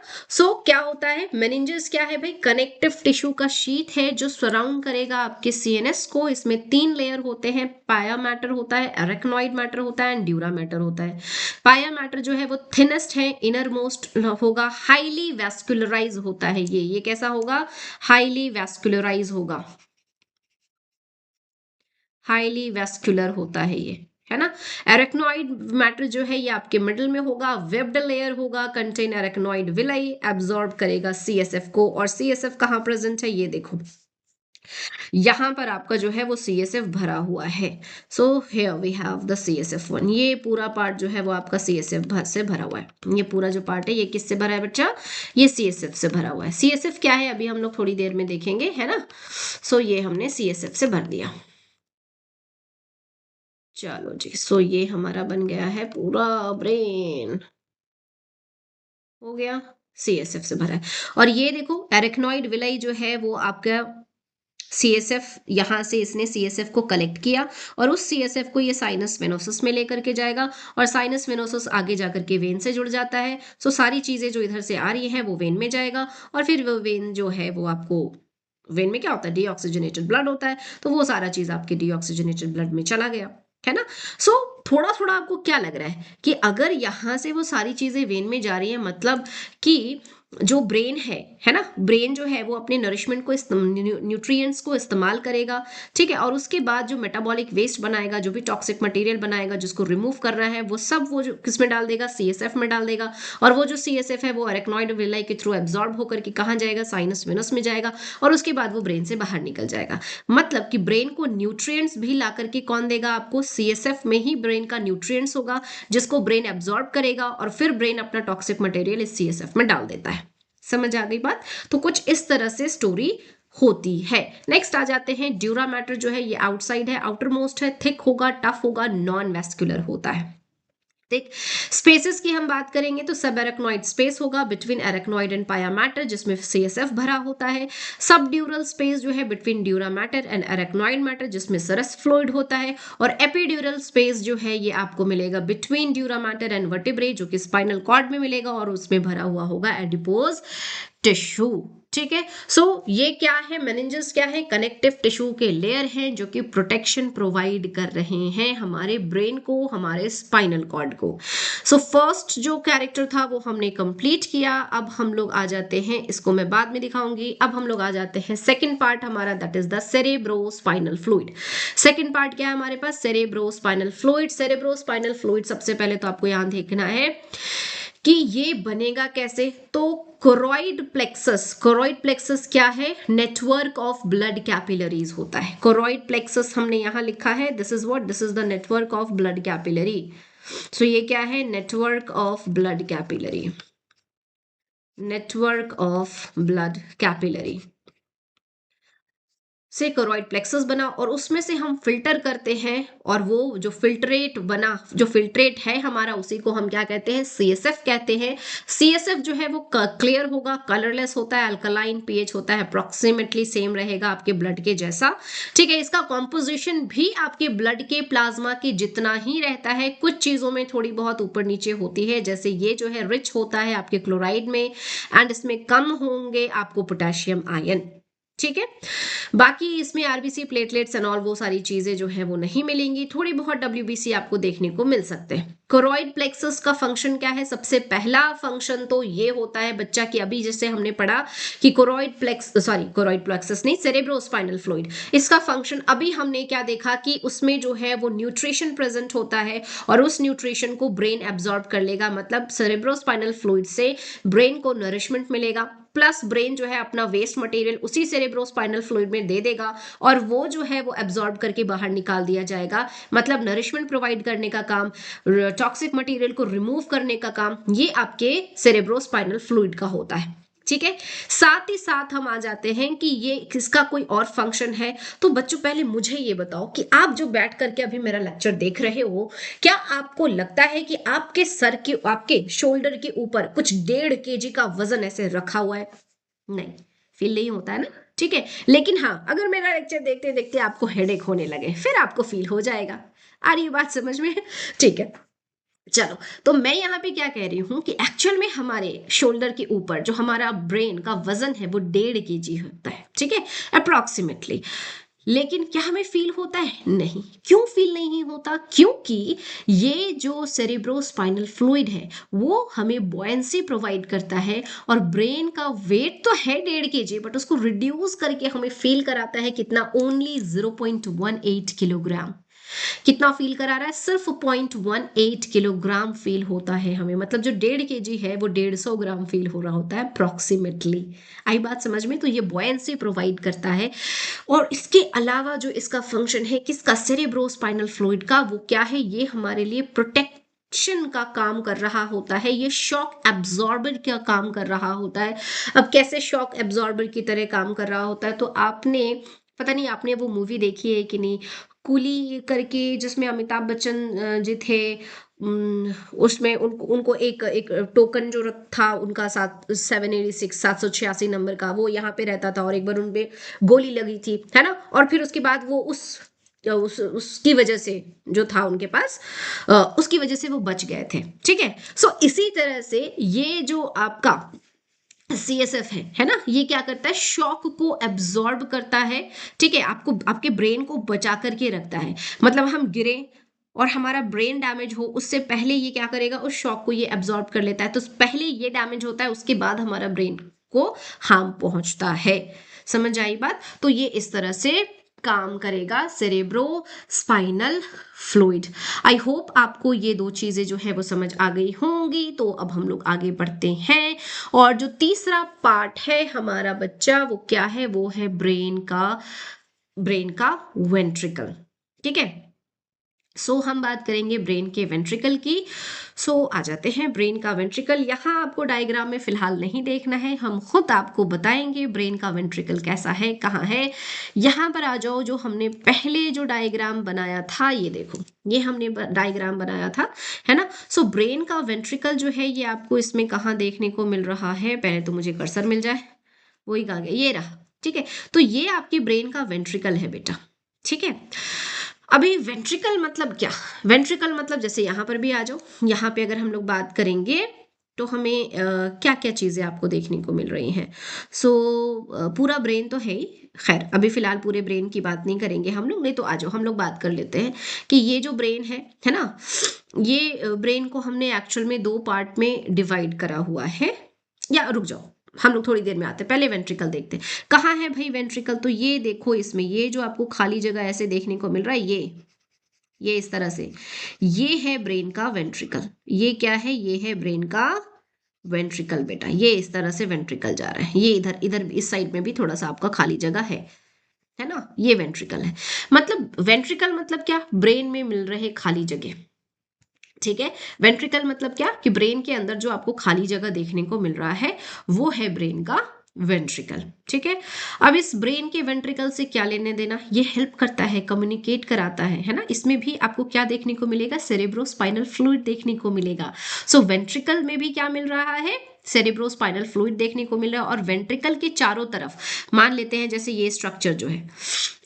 क्या होता है, मेनिंजेस क्या है भाई, कनेक्टिव टिश्यू का शीट है जो सराउंड करेगा आपके सीएनएस को। इसमें 3 लेयर होते हैं, पाया मैटर होता है, एरेक्नॉइड मैटर होता है एंड ड्यूरा मैटर होता है। पाया मैटर जो है वो थिनेस्ट है, इनर मोस्ट होगा, हाईली वैस्कुलराइज होता है। ये कैसा होगा, हाईली वैस्कुलराइज होगा, हाईली वैस्कुलर होता है ये, है ना। एरेक्नॉइड मैटर जो है ये आपके मिडल में होगा, वेब्ड लेयर होगा, कंटेन एरेक्नॉइड विलाई, एब्जॉर्ब करेगा सीएसएफ को। और सीएसएफ कहाँ प्रेजेंट है, ये देखो यहां पर आपका जो है वो सीएसएफ भरा हुआ है। So here we have the CSF one. ये पूरा पार्ट जो है वो आपका सीएसएफ से भरा हुआ है। ये पूरा जो पार्ट है ये किससे भरा है बच्चा, ये सीएसएफ से भरा हुआ है। सीएसएफ क्या है अभी हम लोग थोड़ी देर में देखेंगे, है ना। ये हमने सीएसएफ से भर दिया। चलो जी, सो ये हमारा बन गया है पूरा ब्रेन, हो गया, सीएसएफ से भरा है। और ये देखो एरेक्नॉइड विलाई जो है वो आपका सीएसएफ, यहाँ से इसने सीएसएफ को कलेक्ट किया और उस सीएसएफ को ये साइनस वेनोसस में लेकर के जाएगा और साइनस वेनोसस आगे जाकर के वेन से जुड़ जाता है। सो सारी चीजें जो इधर से आ रही हैं वो वेन में जाएगा और फिर वो वेन जो है वो आपको, वेन में क्या होता है, डीऑक्सीजनेटेड ब्लड होता है, तो वो सारा चीज आपके डीऑक्सीजनेटेड ब्लड में चला गया, है ना। सो थोड़ा थोड़ा आपको क्या लग रहा है कि अगर यहां से वो सारी चीजें वेन में जा रही है, मतलब कि जो ब्रेन है ना, ब्रेन जो है वो अपने नरिशमेंट को, न्यूट्रिएंट्स को इस्तेमाल करेगा, ठीक है, और उसके बाद जो मेटाबॉलिक वेस्ट बनाएगा, जो भी टॉक्सिक मटेरियल बनाएगा जिसको रिमूव करना है, वो सब वो जो किस में डाल देगा, सीएसएफ में डाल देगा। और वो जो सीएसएफ है वो अरेक्नॉइड विलाई के थ्रू एब्जॉर्ब होकर के कहाँ जाएगा, साइनस वेनस में जाएगा और उसके बाद वो ब्रेन से बाहर निकल जाएगा। मतलब कि ब्रेन को न्यूट्रिएंट्स भी ला करके कौन देगा आपको, सीएसएफ में ही ब्रेन का न्यूट्रिएंट्स होगा जिसको ब्रेन एब्जॉर्ब करेगा और फिर ब्रेन अपना टॉक्सिक मटेरियल इस सीएसएफ में डाल देता है। समझ आ गई बात। तो कुछ इस तरह से स्टोरी होती है। नेक्स्ट आ जाते हैं, ड्यूरा मैटर जो है ये आउटसाइड है, आउटर मोस्ट है, थिक होगा, टफ होगा, नॉन वेस्कुलर होता है। ठीक, स्पेसेस की हम बात करेंगे तो सब एरेक्नॉइड स्पेस होगा बिटवीन एरेक्नॉइड एंड पाया मैटर जिसमें सीएसएफ भरा होता है। सब ड्यूरल स्पेस जो है between dura mater and arachnoid matter जिसमें सरस फ्लूइड होता है। और एपिड्यूरल स्पेस जो है ये आपको मिलेगा between dura mater and vertebrae जो कि स्पाइनल कॉर्ड में मिलेगा और उसमें भरा हुआ होगा एडिपोज टिश्यू। ठीक है, सो ये क्या है, मेनिंजेस क्या है, कनेक्टिव टिश्यू के लेयर हैं जो कि प्रोटेक्शन प्रोवाइड कर रहे हैं हमारे ब्रेन को, हमारे स्पाइनल कॉर्ड को। सो फर्स्ट जो कैरेक्टर था वो हमने कंप्लीट किया। अब हम लोग आ जाते हैं, इसको मैं बाद में दिखाऊंगी, अब हम लोग आ जाते हैं सेकंड पार्ट हमारा, that is the cerebrospinal fluid. Second part क्या है हमारे पास, सेरेब्रोस्पाइनल फ्लूइड। सेरेब्रोस्पाइनल फ्लूइड सबसे पहले तो आपको यहां देखना है कि ये बनेगा कैसे। तो कोरॉइड प्लेक्सस, कोरॉइड प्लेक्सस क्या है, नेटवर्क ऑफ ब्लड कैपिलरीज होता है। कोरॉइड प्लेक्सस हमने यहां लिखा है, this is what, this is the network of blood capillary. So ये क्या है, network of blood capillary, network of blood capillary से कोरॉइड प्लेक्सस बना और उसमें से हम फिल्टर करते हैं और वो जो फिल्ट्रेट बना, जो फिल्ट्रेट है हमारा, उसी को हम क्या कहते हैं, सीएसएफ कहते हैं। सीएसएफ जो है वो क्लियर होगा, कलरलेस होता है, अल्कलाइन पीएच होता है, अप्रोक्सीमेटली सेम रहेगा आपके ब्लड के जैसा। ठीक है, इसका कॉम्पोजिशन भी आपके ब्लड के प्लाज्मा के जितना ही रहता है, कुछ चीजों में थोड़ी बहुत ऊपर नीचे होती है, जैसे ये जो है रिच होता है आपके क्लोराइड में एंड इसमें कम होंगे आपको पोटेशियम आयन। ठीक है, बाकी इसमें आरबीसी, प्लेटलेट्स एंड ऑल वो सारी चीजें जो है वो नहीं मिलेंगी, थोड़ी बहुत डब्ल्यूबीसी आपको देखने को मिल सकते हैं। कोरॉइड प्लेक्सस का फंक्शन क्या है, सबसे पहला फंक्शन तो ये होता है बच्चा कि अभी जैसे हमने पढ़ा कि कोरॉइड प्लेक्सस नहीं, सेरेब्रोस्पाइनल फ्लूइड, इसका फंक्शन अभी हमने क्या देखा कि उसमें जो है वो न्यूट्रिशन प्रेजेंट होता है और उस न्यूट्रिशन को ब्रेन एब्जॉर्ब कर लेगा। मतलब सेरेब्रोस्पाइनल फ्लूइड से ब्रेन को नरिशमेंट मिलेगा, प्लस ब्रेन जो है अपना वेस्ट मटेरियल उसी सेरेब्रोस्पाइनल फ्लूइड में दे देगा और वो जो है वो एब्जॉर्ब करके बाहर निकाल दिया जाएगा। मतलब नरिशमेंट प्रोवाइड करने का काम, टॉक्सिक मटेरियल को रिमूव करने का काम, ये आपके सेरेब्रोस्पाइनल फ्लूइड का होता है। ठीक है, साथ ही साथ हम आ जाते हैं कि ये किसका कोई और फंक्शन है। तो बच्चों पहले मुझे ये बताओ कि आप जो बैठ करके अभी मेरा लेक्चर देख रहे हो, क्या आपको लगता है कि आपके सर के, आपके शोल्डर के ऊपर कुछ 1.5 kg का वजन ऐसे रखा हुआ है? नहीं, फील नहीं होता है ना। ठीक है, लेकिन हाँ, अगर मेरा लेक्चर देखते देखते आपको हेडेक होने लगे फिर आपको फील हो जाएगा। आ रही है बात समझ में? ठीक है, चलो, तो मैं यहाँ पे क्या कह रही हूँ कि एक्चुअल में हमारे शोल्डर के ऊपर जो हमारा ब्रेन का वजन है वो 1.5 kg होता है। ठीक है, अप्रोक्सीमेटली। लेकिन क्या हमें फील होता है? नहीं। क्यों फील नहीं होता? क्योंकि ये जो सेरेब्रोस्पाइनल फ्लूइड है वो हमें बॉयंसी प्रोवाइड करता है और ब्रेन का वेट तो है 1.5 kg बट उसको रिड्यूस करके हमें फील कराता है कितना, ओनली 0.18 किलोग्राम। कितना फील करा रहा है? सिर्फ 0.18 किलोग्राम फील होता है हमें। मतलब जो 1.5 kg है वो 150 ग्राम फील हो रहा होता है अप्रोक्सीमेटली। आई बात समझ में? तो ये बॉयंसी प्रोवाइड करता है। और इसके अलावा जो इसका फंक्शन है किसका, सेरेब्रोस्पाइनल फ्लूइड का, वो क्या है, ये हमारे लिए प्रोटेक्शन का काम कर रहा होता है, ये शॉक एब्जॉर्बर का काम कर रहा होता है। अब कैसे शॉक एब्जॉर्बर की तरह काम कर रहा होता है, तो आपने, पता नहीं आपने वो मूवी देखी है कि नहीं, कूली करके जिसमें अमिताभ बच्चन जी थे, उसमें उनको उनको एक एक टोकन जो था उनका 786 नंबर का, वो यहाँ पे रहता था और एक बार उन पे गोली लगी थी, है ना, और फिर उसके बाद वो उसकी वजह से जो था उनके पास, उसकी वजह से वो बच गए थे। ठीक है, सो इसी तरह से ये जो आपका CSF है ना, ये क्या करता है, शॉक को एब्जॉर्ब करता है। ठीक है, आपको आपके ब्रेन को बचा करके रखता है। मतलब हम गिरे और हमारा ब्रेन डैमेज हो, उससे पहले ये क्या करेगा, उस शॉक को ये एब्जॉर्ब कर लेता है। तो पहले ये डैमेज होता है, उसके बाद हमारा ब्रेन को हार्म पहुंचता है। समझ आई बात? तो ये इस तरह से काम करेगा cerebro spinal fluid. I hope आपको ये दो चीजें जो है वो समझ आ गई होंगी। तो अब हम लोग आगे बढ़ते हैं, और जो तीसरा पार्ट है हमारा बच्चा, वो क्या है, वो है ब्रेन का वेंट्रिकल। ठीक है, सो हम बात करेंगे ब्रेन के वेंट्रिकल की। सो आ जाते हैं ब्रेन का वेंट्रिकल। यहाँ आपको डायग्राम में फिलहाल नहीं देखना है, हम खुद आपको बताएंगे ब्रेन का वेंट्रिकल कैसा है, कहाँ है। यहाँ पर आ जाओ, जो हमने पहले जो डायग्राम बनाया था, ये देखो, ये हमने डायग्राम बनाया था, है ना। सो ब्रेन का वेंट्रिकल जो है ये आपको इसमें कहाँ देखने को मिल रहा है, पहले तो मुझे कर्सर मिल जाए, वही कहाँ गया, ये रहा। ठीक है, तो ये आपकी ब्रेन का वेंट्रिकल है बेटा। ठीक है, अभी वेंट्रिकल मतलब क्या, वेंट्रिकल मतलब जैसे यहाँ पर भी आ जाओ, यहाँ पे अगर हम लोग बात करेंगे तो हमें क्या क्या चीजें आपको देखने को मिल रही हैं। सो पूरा ब्रेन तो है ही, खैर अभी फिलहाल पूरे ब्रेन की बात नहीं करेंगे हम लोग, नहीं तो आ जाओ हम लोग बात कर लेते हैं कि ये जो ब्रेन है ना, ये ब्रेन को हमने एक्चुअल में दो पार्ट में डिवाइड करा हुआ है। या रुक जाओ, हम लोग थोड़ी देर में आते हैं, पहले वेंट्रिकल देखते हैं कहाँ है भाई वेंट्रिकल। तो ये देखो, इसमें ये जो आपको खाली जगह ऐसे देखने को मिल रहा है, ये इस तरह से, ये है ब्रेन का वेंट्रिकल। ये क्या है, ये है ब्रेन का वेंट्रिकल बेटा। ये इस तरह से वेंट्रिकल जा रहा है, ये इधर इधर इस साइड में भी थोड़ा सा आपका खाली जगह है ना, ये वेंट्रिकल है। मतलब वेंट्रिकल मतलब क्या, ब्रेन में मिल रहे खाली जगह। ठीक है, वेंट्रिकल मतलब क्या, कि ब्रेन के अंदर जो आपको खाली जगह देखने को मिल रहा है वो है ब्रेन का वेंट्रिकल। ठीक है, अब इस ब्रेन के वेंट्रिकल से क्या लेने देना, ये हेल्प करता है, कम्युनिकेट कराता है ना। इसमें भी आपको क्या देखने को मिलेगा, सेरेब्रोस्पाइनल फ्लूइड देखने को मिलेगा। सो वेंट्रिकल में भी क्या मिल रहा है, सेरेब्रोस्पाइनल फ्लूइड देखने को मिल रहा है। और वेंट्रिकल के चारों तरफ मान लेते हैं जैसे ये स्ट्रक्चर जो है,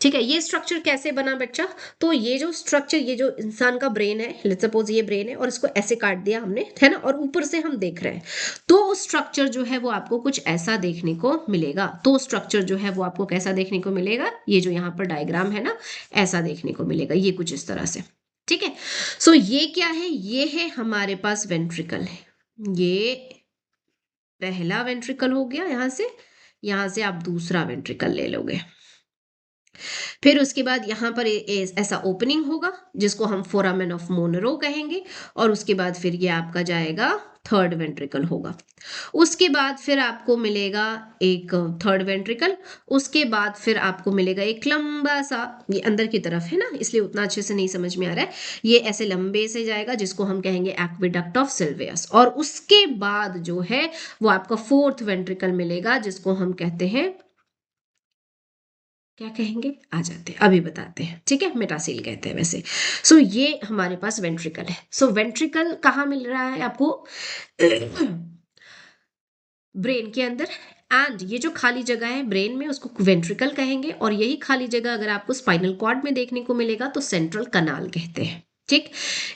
ठीक है, ये स्ट्रक्चर कैसे बना बच्चा, तो ये जो स्ट्रक्चर, ये जो इंसान का ब्रेन है, लेट्स सपोज ये ब्रेन है और इसको ऐसे काट दिया हमने, है ना, और ऊपर से हम देख रहे हैं, तो स्ट्रक्चर जो है वो आपको कुछ ऐसा देखने को मिलेगा। तो स्ट्रक्चर जो है वो आपको कैसा देखने को मिलेगा, ये जो यहाँ पर डायग्राम है ना, ऐसा देखने को मिलेगा, ये कुछ इस तरह से। ठीक है, सो ये क्या है, ये है हमारे पास वेंट्रिकल है, ये पहला वेंट्रिकल हो गया। यहां से आप दूसरा वेंट्रिकल ले लोगे। फिर उसके बाद यहाँ पर ऐसा ओपनिंग होगा जिसको हम फोरामेन ऑफ मोनरो कहेंगे, और उसके बाद फिर ये आपका जाएगा थर्ड वेंट्रिकल होगा। उसके बाद फिर आपको मिलेगा एक थर्ड वेंट्रिकल, उसके बाद फिर आपको मिलेगा एक लंबा सा, ये अंदर की तरफ है ना इसलिए उतना अच्छे से नहीं समझ में आ रहा है, ये ऐसे लंबे से जाएगा जिसको हम कहेंगे एक्विडक्ट ऑफ सिल्वियस। और उसके बाद जो है वो आपका फोर्थ वेंट्रिकल मिलेगा जिसको हम कहते हैं, क्या कहेंगे, आ जाते हैं अभी बताते हैं। ठीक है, मेटासील कहते हैं वैसे। सो ये हमारे पास वेंट्रिकल है। सो वेंट्रिकल कहाँ मिल रहा है आपको, ब्रेन के अंदर। एंड ये जो खाली जगह है ब्रेन में उसको वेंट्रिकल कहेंगे, और यही खाली जगह अगर आपको स्पाइनल कॉर्ड में देखने को मिलेगा तो सेंट्रल कनाल कहते हैं। ठीक,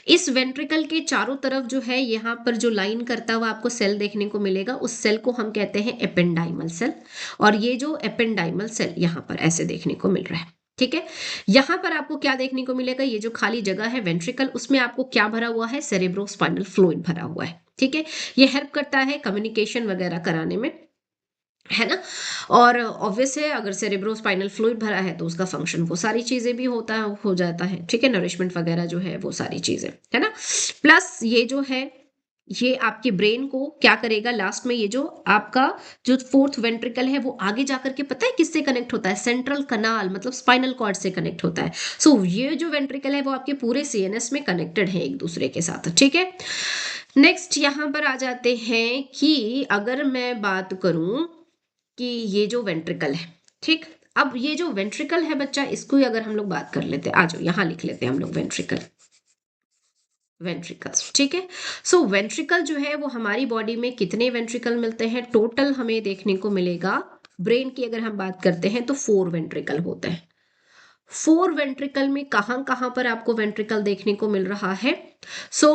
इस वेंट्रिकल के चारों तरफ जो है यहाँ पर जो लाइन करता हुआ आपको सेल देखने को मिलेगा, उस सेल को हम कहते हैं एपेंडाइमल सेल। और ये जो एपेंडाइमल सेल यहाँ पर ऐसे देखने को मिल रहा है। ठीक है, यहाँ पर आपको क्या देखने को मिलेगा, ये जो खाली जगह है वेंट्रिकल, उसमें आपको क्या भरा हुआ है, सेरेब्रोस्पाइनल फ्लूइड भरा हुआ है। ठीक है, ये हेल्प करता है कम्युनिकेशन वगैरह कराने में, है ना। और ऑब्वियस है अगर सेरेब्रोस्पाइनल फ्लूइड भरा है तो उसका फंक्शन वो सारी चीजें भी हो जाता है। ठीक है, नरिशमेंट वगैरह जो है वो सारी चीजें, है ना। प्लस ये जो है ये आपके ब्रेन को क्या करेगा, लास्ट में ये जो आपका जो फोर्थ वेंट्रिकल है वो आगे जाकर के पता है किससे कनेक्ट होता है, सेंट्रल कनाल मतलब स्पाइनल कॉर्ड से कनेक्ट होता है। सो ये जो वेंट्रिकल है वो आपके पूरे सीएनएस में कनेक्टेड है एक दूसरे के साथ। ठीक है, नेक्स्ट यहां पर आ जाते हैं कि अगर मैं बात करूं कि ये जो वेंट्रिकल है, ठीक, अब ये जो वेंट्रिकल है बच्चा, इसको ही अगर हम लोग बात कर लेते हैं, आ जाओ यहां लिख लेते हैं हम लोग वेंट्रिकल, वेंट्रिकल्स, ठीक है। सो वेंट्रिकल जो है वो हमारी बॉडी में कितने वेंट्रिकल मिलते हैं, टोटल हमें देखने को मिलेगा, ब्रेन की अगर हम बात करते हैं तो 4 वेंट्रिकल होते हैं। 4 वेंट्रिकल में कहां कहां पर आपको वेंट्रिकल देखने को मिल रहा है। सो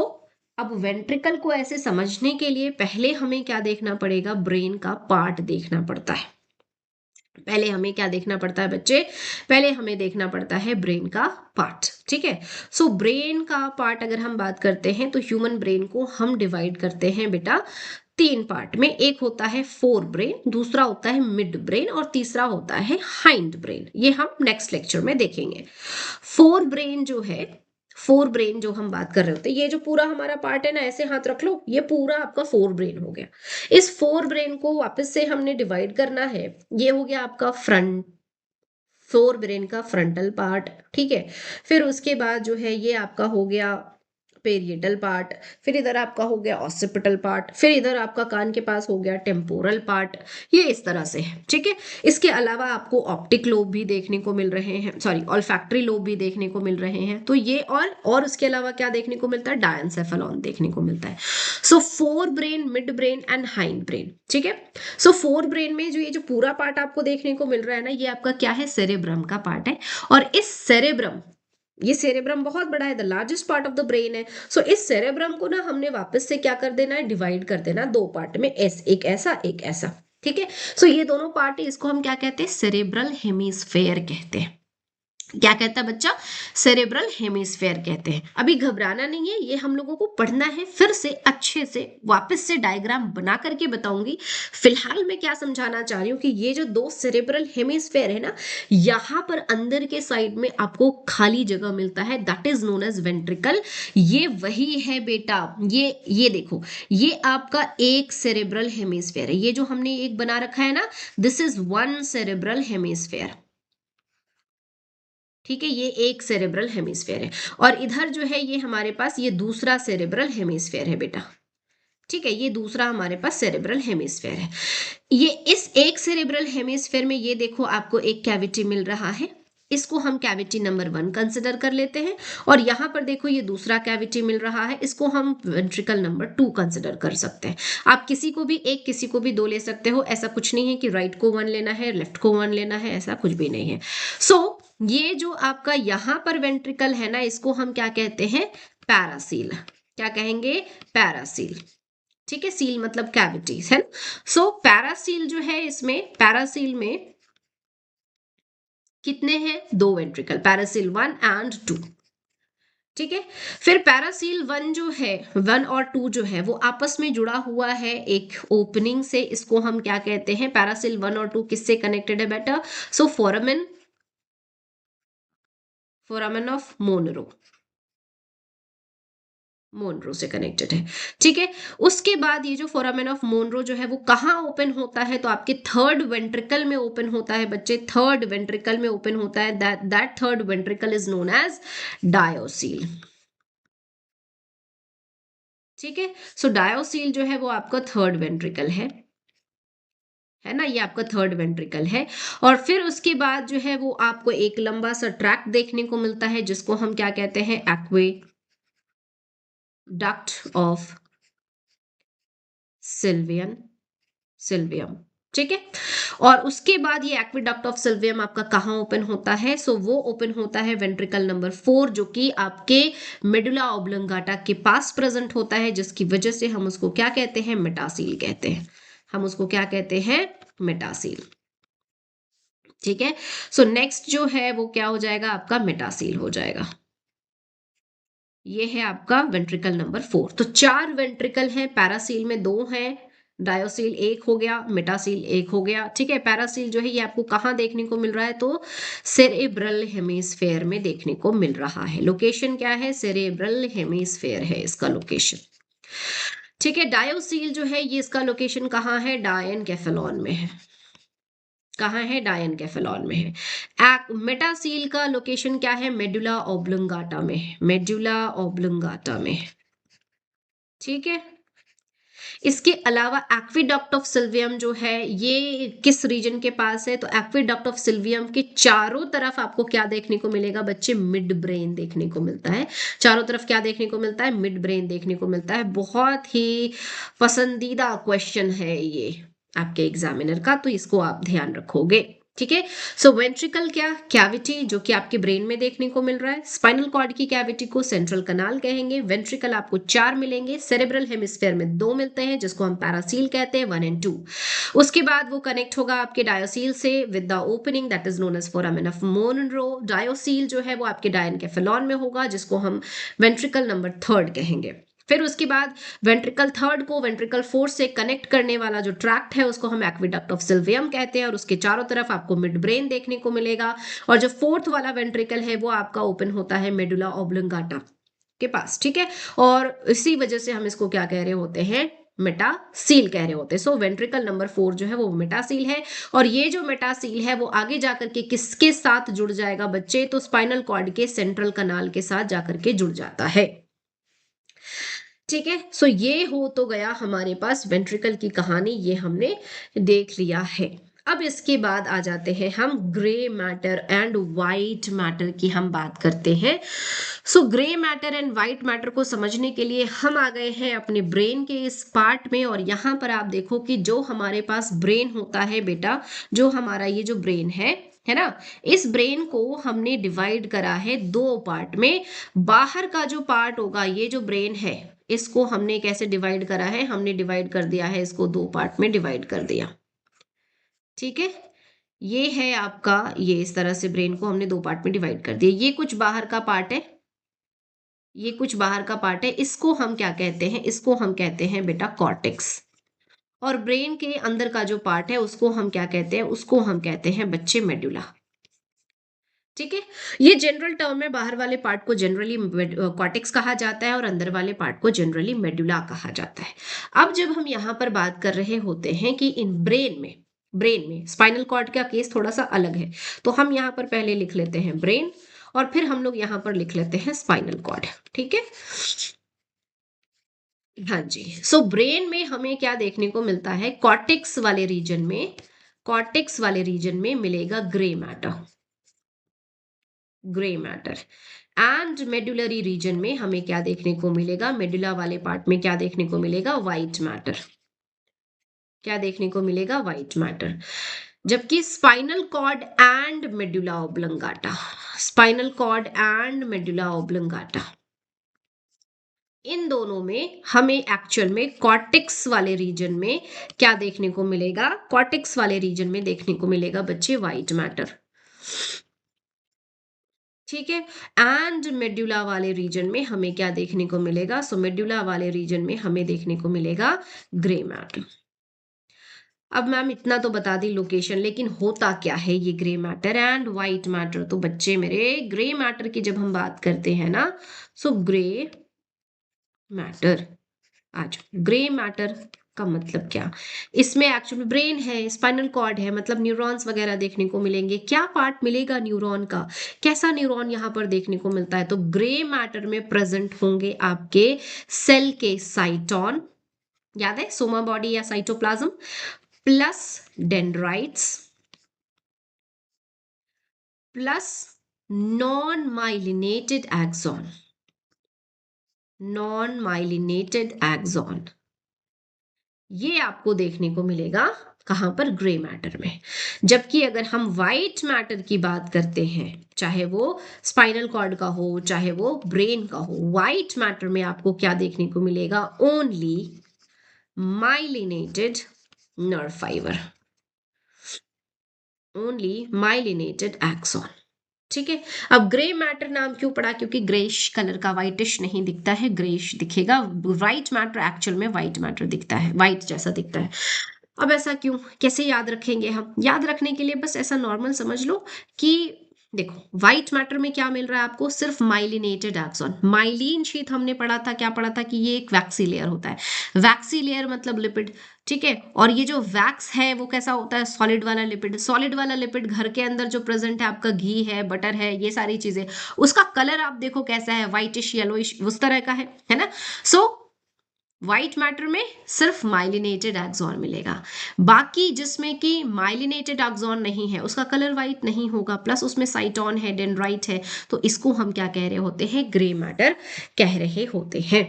अब वेंट्रिकल को ऐसे समझने के लिए पहले हमें क्या देखना पड़ेगा, ब्रेन का पार्ट देखना पड़ता है। पहले हमें क्या देखना पड़ता है बच्चे, पहले हमें देखना पड़ता है ब्रेन का पार्ट, ठीक है। सो ब्रेन का पार्ट अगर हम बात करते हैं तो ह्यूमन ब्रेन को हम डिवाइड करते हैं बेटा 3 पार्ट में। एक होता है फोर ब्रेन, दूसरा होता है मिड ब्रेन और तीसरा होता है हाइंड ब्रेन। ये हम नेक्स्ट लेक्चर में देखेंगे। फोर ब्रेन जो है, फोर ब्रेन जो हम बात कर रहे होते हैं, ये जो पूरा हमारा पार्ट है ना, ऐसे हाथ रख लो, ये पूरा आपका फोर ब्रेन हो गया। इस फोर ब्रेन को वापस से हमने डिवाइड करना है। ये हो गया आपका फ्रंट, फोर ब्रेन का फ्रंटल पार्ट, ठीक है। फिर उसके बाद जो है ये आपका हो गया पेरिएटल पार्ट, फिर इधर आपका हो गया ऑसिपिटल पार्ट, फिर इधर आपका कान के पास हो गया टेम्पोरल पार्ट। ये इस तरह से है, ठीक है। इसके अलावा आपको ऑप्टिक लोब भी देखने को मिल रहे हैं, सॉरी ऑल्फैक्टरी लोब भी देखने को मिल रहे हैं। तो ये और उसके अलावा क्या देखने को मिलता है, डायनसेफेलॉन देखने को मिलता है। So fore brain, mid brain and hind brain, ठीक है। सो फोर ब्रेन में जो ये जो पूरा पार्ट आपको देखने को मिल रहा है ना, ये आपका क्या है, सेरेब्रम का पार्ट है। और इस सेरेब्रम, ये सेरेब्रम बहुत बड़ा है, the largest part of the brain है। सो इस सेरेब्रम को ना हमने वापस से क्या कर देना है, डिवाइड कर देना 2 पार्ट में, एक ऐसा एक ऐसा, ठीक है। सो ये दोनों पार्ट है, इसको हम क्या कहते हैं, सेरेब्रल हेमिस्फेयर कहते हैं। क्या कहता है बच्चा, सेरेब्रल हेमिस्फेयर कहते हैं। अभी घबराना नहीं है, ये हम लोगों को पढ़ना है, फिर से अच्छे से वापस से डायग्राम बना करके बताऊंगी। फिलहाल मैं क्या समझाना चाह रही हूँ कि ये जो 2 सेरेब्रल हेमिस्फेयर है ना, यहाँ पर अंदर के साइड में आपको खाली जगह मिलता है, that is known as ventricle. ये वही है बेटा, ये देखो, ये आपका एक सेरेब्रल हेमिस्फेयर है। ये जो हमने एक बना रखा है ना, दिस इज 1 सेरेब्रल हेमिस्फेयर, ठीक है। ये एक सेरेब्रल हेमिस्फेयर है। और इधर जो है ये हमारे पास ये दूसरा सेरेब्रल हेमिस्फेयर है बेटा, ठीक है। ये दूसरा हमारे पास सेरेब्रल हेमिस्फेयर है। ये इस एक सेरेब्रल हेमिस्फेयर में ये देखो आपको एक कैविटी मिल रहा है, इसको हम कैविटी नंबर 1 कंसिडर कर लेते हैं। और यहां पर देखो ये दूसरा कैविटी मिल रहा है, इसको हम वेंट्रिकल नंबर 2 कंसिडर कर सकते हैं। आप किसी को भी एक, किसी को भी 2 ले सकते हो, ऐसा कुछ नहीं है कि राइट को 1 लेना है, लेफ्ट को 1 लेना है, ऐसा कुछ भी नहीं है। सो ये जो आपका यहां पर वेंट्रिकल है ना, इसको हम क्या कहते हैं, पैरासील। क्या कहेंगे, पैरासील, ठीक है। सील मतलब कैविटीज है। सो पैरासील जो है, इसमें पैरासील में कितने हैं, 2 वेंट्रिकल, पैरासील 1 एंड 2, ठीक है। फिर पैरासील 1 जो है, 1 और 2 जो है वो आपस में जुड़ा हुआ है एक ओपनिंग से, इसको हम क्या कहते हैं, पैरासील 1 और 2 किससे कनेक्टेड है बेटा, so foramen, foramen of Monro, Monro से कनेक्टेड है, ठीक है। उसके बाद ये जो फोरामेन ऑफ मोनरो जो है वो कहाँ ओपन होता है, तो आपके थर्ड वेंट्रिकल में ओपन होता है बच्चे, थर्ड वेंट्रिकल में ओपन होता है। That third ventricle is known as diocoel, ठीक है। सो डायोसील जो है वो आपका थर्ड वेंट्रिकल है ना, ये आपका थर्ड वेंट्रिकल है। और फिर उसके बाद जो है वो आपको एक लंबा सा ट्रैक्ट देखने को मिलता है, जिसको हम क्या कहते हैं, एक्वे डक्ट ऑफ सिल्वियन, सिल्वियम, ठीक है। और उसके बाद ये एक्विडक्ट ऑफ सिल्वियम आपका कहाँ ओपन होता है, सो वो ओपन होता है वेंट्रिकल नंबर 4, जो कि आपके मेडुला ऑब्लंगाटा के पास प्रेजेंट होता है, जिसकी वजह से हम उसको क्या कहते हैं, मेटासील कहते हैं। हम उसको क्या कहते हैं, मेटासील, ठीक है। सो नेक्स्ट जो है वो क्या हो जाएगा, आपका मेटासील हो जाएगा। ये है आपका वेंट्रिकल नंबर 4। तो 4 वेंट्रिकल है, पैरासील में 2 है, डायोसील 1 हो गया, मेटासील 1 हो गया, ठीक है। पैरासील जो है ये आपको कहाँ देखने को मिल रहा है, तो सेरेब्रल हेमिस्फेयर में देखने को मिल रहा है। लोकेशन क्या है, सेरेब्रल हेमिस्फेयर है इसका लोकेशन, ठीक है। डायोसील जो है ये इसका लोकेशन कहाँ है, डायनकेफेलॉन में है। कहाँ है, डायनकेफेलॉन में है। मेटासील का लोकेशन क्या है, मेडुला ऑब्लंगाटा में, मेडुला ऑब्लंगाटा में, ठीक है। इसके अलावा एक्विडक्ट ऑफ सिल्वियम जो है ये किस रीजन के पास है, तो एक्विडक्ट ऑफ सिल्वियम के चारों तरफ आपको क्या देखने को मिलेगा बच्चे, मिड ब्रेन देखने को मिलता है। चारों तरफ क्या देखने को मिलता है, मिड ब्रेन देखने को मिलता है। बहुत ही पसंदीदा क्वेश्चन है ये आपके एग्जामिनर का, तो इसको आप ध्यान रखोगे। ठीक है। सो वेंट्रिकल क्या, कैविटी जो कि आपके ब्रेन में देखने को मिल रहा है। स्पाइनल कॉर्ड की कैविटी को सेंट्रल कनाल कहेंगे। वेंट्रिकल आपको 4 मिलेंगे, सेरेब्रल हेमिस्फेयर में 2 मिलते हैं जिसको हम पैरासील कहते हैं, 1 and 2। उसके बाद वो कनेक्ट होगा आपके डायोसील से with the opening that is known as foramen of Monro. Diocoel जो है वो आपके डायनकेफेलॉन में होगा जिसको हम वेंट्रिकल नंबर 3 कहेंगे। फिर उसके बाद वेंट्रिकल 3 को वेंट्रिकल 4 से कनेक्ट करने वाला जो ट्रैक्ट है उसको हम एक्विडक्ट ऑफ सिल्वियम कहते हैं, और उसके चारों तरफ आपको मिड ब्रेन देखने को मिलेगा। और जो 4th वाला वेंट्रिकल है वो आपका ओपन होता है मेडुला ऑब्लंगाटा के पास। ठीक है। और इसी वजह से हम इसको क्या कह रहे होते हैं, मेटासील कह रहे होते हैं। सो वेंट्रिकल नंबर 4 जो है वो मेटासील है। और ये जो मेटासील है वो आगे जाकर के किसके साथ जुड़ जाएगा बच्चे, तो स्पाइनल कॉर्ड के सेंट्रल कनाल के साथ जाकर के जुड़ जाता है। ठीक है। सो ये हो तो गया हमारे पास वेंट्रिकल की कहानी, ये हमने देख लिया है। अब इसके बाद आ जाते हैं हम grey matter and white matter की हम बात करते हैं। So grey matter and white matter को समझने के लिए हम आ गए हैं अपने ब्रेन के इस पार्ट में, और यहाँ पर आप देखो कि जो हमारे पास ब्रेन होता है बेटा, जो हमारा ये जो ब्रेन है ना, इस ब्रेन को हमने डिवाइड करा है 2 पार्ट में। बाहर का जो पार्ट होगा, ये जो ब्रेन है इसको हमने कैसे डिवाइड करा है, हमने डिवाइड कर दिया है इसको 2 पार्ट में डिवाइड कर दिया। ठीक है। ये है आपका, ये इस तरह से ब्रेन को हमने 2 पार्ट में डिवाइड कर दिया। ये कुछ बाहर का पार्ट है, ये कुछ बाहर का पार्ट है, इसको हम क्या कहते हैं, इसको हम कहते हैं बेटा कॉर्टेक्स। और ब्रेन के अंदर का जो पार्ट है उसको हम क्या कहते हैं, उसको हम कहते हैं बच्चे मेडुला। ठीक है। ये जनरल टर्म है, बाहर वाले पार्ट को जनरली कॉर्टेक्स कहा जाता है और अंदर वाले पार्ट को जनरली मेडुला कहा जाता है। अब जब हम यहाँ पर बात कर रहे होते हैं कि इन ब्रेन में स्पाइनल कॉर्ड का केस थोड़ा सा अलग है, तो हम यहाँ पर पहले लिख लेते हैं ब्रेन और फिर हम लोग यहाँ पर लिख लेते हैं स्पाइनल कॉर्ड। ठीक है। हाँ जी। सो ब्रेन में हमें क्या देखने को मिलता है, कॉर्टेक्स वाले रीजन में, कॉर्टेक्स वाले रीजन में मिलेगा grey matter, grey matter. And medullary region में हमें क्या देखने को मिलेगा, मेडुला वाले पार्ट में क्या देखने को मिलेगा, व्हाइट मैटर। क्या देखने को मिलेगा, व्हाइट मैटर। जबकि spinal cord and medulla oblongata, spinal cord and medulla oblongata, इन दोनों में हमें एक्चुअल में कॉर्टेक्स वाले रीजन में क्या देखने को मिलेगा, कॉर्टेक्स वाले रीजन में देखने को मिलेगा बच्चे व्हाइट मैटर। ठीक है। एंड मेडुला वाले रीजन में हमें क्या देखने को मिलेगा, सो मेडुला वाले रीजन में हमें देखने को मिलेगा ग्रे मैटर। अब मैम इतना तो बता दी लोकेशन, लेकिन होता क्या है ये grey matter and white matter, तो बच्चे मेरे ग्रे मैटर की जब हम बात करते हैं ना, सो ग्रे मैटर, आज ग्रे मैटर का मतलब क्या, इसमें एक्चुअली ब्रेन है, स्पाइनल कॉर्ड है, मतलब न्यूरॉन्स वगैरह देखने को मिलेंगे। क्या पार्ट मिलेगा न्यूरॉन का, कैसा न्यूरॉन यहाँ पर देखने को मिलता है, तो ग्रे मैटर में प्रेजेंट होंगे आपके सेल के साइटोन, याद है सोमा बॉडी या cytoplasm, plus dendrites, plus non myelinated axon, non myelinated axon, ये आपको देखने को मिलेगा कहां पर, ग्रे मैटर में। जबकि अगर हम व्हाइट मैटर की बात करते हैं, चाहे वो स्पाइनल कॉर्ड का हो चाहे वो ब्रेन का हो, व्हाइट मैटर में आपको क्या देखने को मिलेगा, only myelinated nerve fibre, only myelinated axon. ठीक है। अब ग्रे मैटर नाम क्यों पड़ा, क्योंकि ग्रेश कलर का, व्हाइटिश नहीं दिखता है, ग्रेश दिखेगा। व्हाइट मैटर एक्चुअल में व्हाइट मैटर दिखता है, व्हाइट जैसा दिखता है। अब ऐसा क्यों, कैसे याद रखेंगे हम, याद रखने के लिए बस ऐसा नॉर्मल समझ लो कि देखो व्हाइट मैटर में क्या मिल रहा है आपको, सिर्फ माइलिनेटेड एक्सॉन। माइलिन शीथ हमने पढ़ा था, क्या पढ़ा था कि ये एक वैक्सी लेयर होता है, वैक्सी लेयर मतलब लिपिड। ठीक है। और ये जो वैक्स है वो कैसा होता है, सॉलिड वाला लिपिड। सॉलिड वाला लिपिड घर के अंदर जो प्रेजेंट है आपका, घी है, बटर है, ये सारी चीजें, उसका कलर आप देखो कैसा है, व्हाइटिश येलोइश उस तरह का है ना। सो व्हाइट मैटर में सिर्फ माइलिनेटेड एक्सॉन मिलेगा, बाकी जिसमें कि माइलिनेटेड एक्सॉन नहीं है उसका कलर व्हाइट नहीं होगा, प्लस उसमें साइटोन है, डेंड्राइट है, तो इसको हम क्या कह रहे होते हैं, ग्रे मैटर कह रहे होते हैं।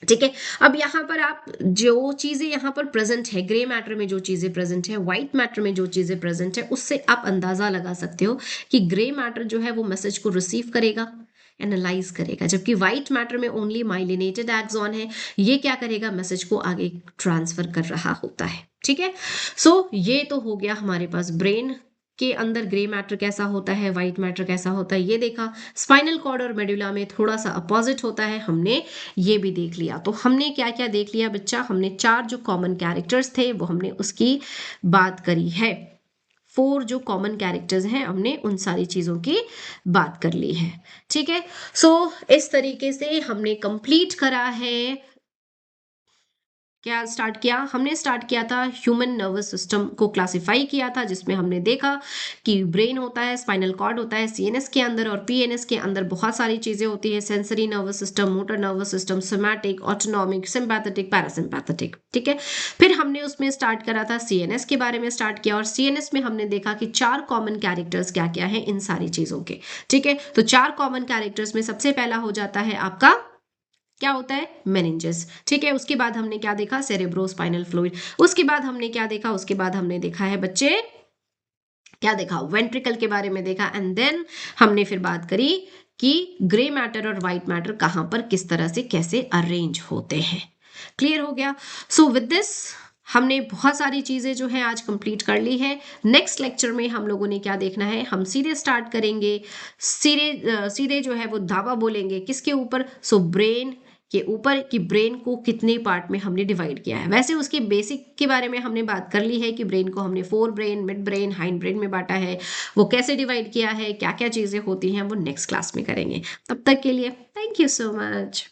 ठीक है, अब यहाँ पर आप जो चीजें यहाँ पर प्रेजेंट है, ग्रे मैटर में जो चीजें प्रेजेंट है, व्हाइट मैटर में जो चीजें प्रेजेंट है, उससे आप अंदाजा लगा सकते हो कि ग्रे मैटर जो है वो मैसेज को रिसीव करेगा, एनालाइज करेगा, जबकि व्हाइट मैटर में ओनली माइलिनेटेड एक्सॉन है, ये क्या करेगा, मैसेज को आगे ट्रांसफर कर रहा होता है। ठीक है, सो ये तो हो गया हमारे पास ब्रेन के अंदर ग्रे मैटर कैसा होता है, व्हाइट मैटर कैसा होता है, ये देखा। स्पाइनल कॉर्ड और मेडुला में थोड़ा सा अपोजिट होता है, हमने ये भी देख लिया। तो हमने क्या क्या देख लिया बच्चा, हमने 4 जो कॉमन कैरेक्टर्स थे वो हमने उसकी बात करी है, 4 जो कॉमन कैरेक्टर्स हैं हमने उन सारी चीजों की बात कर ली है। ठीक है, सो इस तरीके से हमने कंप्लीट करा है। क्या स्टार्ट किया हमने, स्टार्ट किया था ह्यूमन नर्वस सिस्टम को क्लासिफाई किया था, जिसमें हमने देखा कि ब्रेन होता है, स्पाइनल कॉर्ड होता है सीएनएस के अंदर, और पीएनएस के अंदर बहुत सारी चीजें होती है, sensory nervous system, motor nervous system, somatic, autonomic, sympathetic, parasympathetic. ठीक है, फिर हमने उसमें स्टार्ट करा था सीएनएस के बारे में स्टार्ट किया, और सीएनएस में हमने देखा कि 4 कॉमन कैरेक्टर्स क्या क्या है इन सारी चीजों के। ठीक है, तो 4 कॉमन कैरेक्टर्स में सबसे पहला हो जाता है आपका क्या होता है, मेनिंजेस। ठीक है, उसके बाद हमने क्या देखा, सेरेब्रोस्पाइनल फ्लूइड। उसके बाद हमने क्या देखा, उसके बाद हमने देखा है बच्चे, क्या देखा, वेंट्रिकल के बारे में देखा, एंड देन हमने फिर बात करी कि ग्रे मैटर और व्हाइट मैटर कहां पर किस तरह से कैसे अरेंज होते हैं। क्लियर हो गया। सो विद दिस हमने बहुत सारी चीजें जो है आज कंप्लीट कर ली है। नेक्स्ट लेक्चर में हम लोगों ने क्या देखना है, हम सीधे स्टार्ट करेंगे, सीधे जो है वो धावा बोलेंगे किसके ऊपर, सो ब्रेन के ऊपर, कि ब्रेन को कितने पार्ट में हमने डिवाइड किया है। वैसे उसके बेसिक के बारे में हमने बात कर ली है कि ब्रेन को हमने 4 brain, mid brain, hind brain में बांटा है, वो कैसे डिवाइड किया है, क्या क्या चीजें होती हैं, वो नेक्स्ट क्लास में करेंगे। तब तक के लिए थैंक यू सो मच।